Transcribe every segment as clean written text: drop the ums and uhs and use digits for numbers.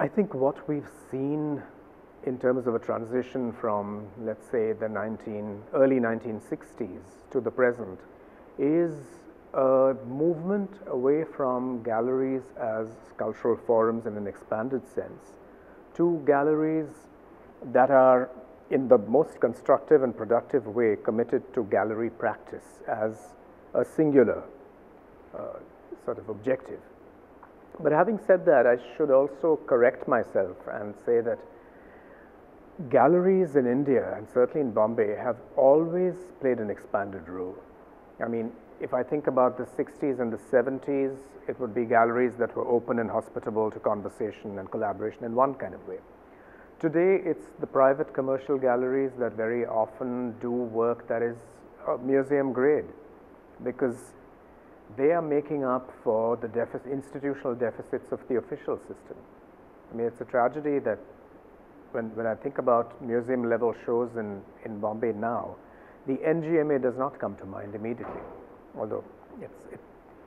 I think what we've seen in terms of a transition from, let's say, the early 1960s to the present is a movement away from galleries as cultural forums in an expanded sense to galleries that are, in the most constructive and productive way, committed to gallery practice as a singular sort of objective. But having said that, I should also correct myself and say that galleries in India, and certainly in Bombay, have always played an expanded role. I mean, if I think about the 60s and the 70s, it would be galleries that were open and hospitable to conversation and collaboration in one kind of way. Today, it's the private commercial galleries that very often do work that is museum grade, because they are making up for the institutional deficits of the official system. I mean, it's a tragedy that when I think about museum level shows in Bombay now, the NGMA does not come to mind immediately, although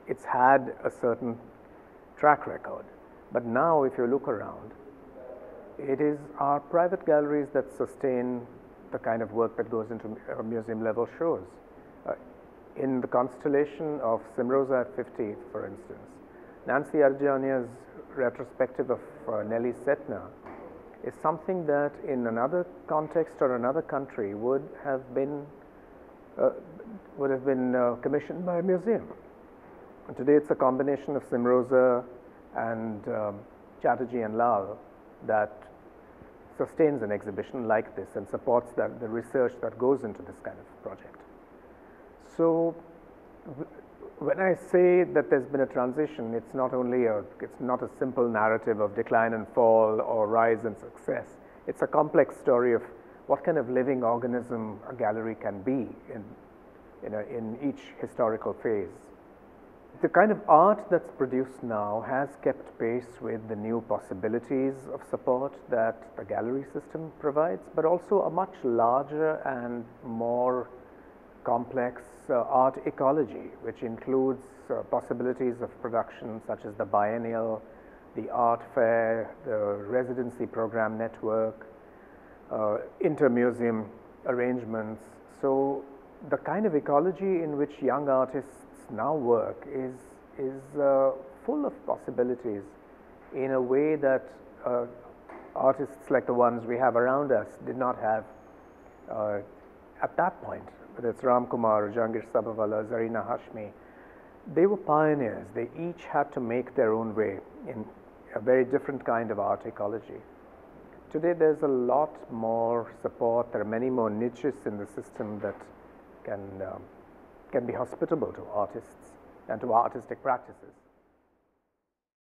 it's had a certain track record. But now, if you look around, it is our private galleries that sustain the kind of work that goes into museum level shows. In the constellation of Cymroza at 50, for instance, Nancy Arjania's retrospective of Nelly Setna is something that in another context or another country would have been commissioned by a museum. And today it's a combination of Cymroza and Chatterjee and Lal that sustains an exhibition like this and supports the research that goes into this kind of project. So when I say that there's been a transition, it's not a simple narrative of decline and fall or rise and success. It's a complex story of what kind of living organism a gallery can be in each historical phase. The kind of art that's produced now has kept pace with the new possibilities of support that the gallery system provides, but also a much larger and more complex art ecology, which includes possibilities of production such as the biennial, the art fair, the residency program network, inter-museum arrangements. So the kind of ecology in which young artists now work is full of possibilities in a way that artists like the ones we have around us did not have at that point. Whether it's Ram Kumar, Jahangir Sabharwala, Zarina Hashmi, they were pioneers. They each had to make their own way in a very different kind of art ecology. Today there's a lot more support. There are many more niches in the system that can be hospitable to artists and to artistic practices.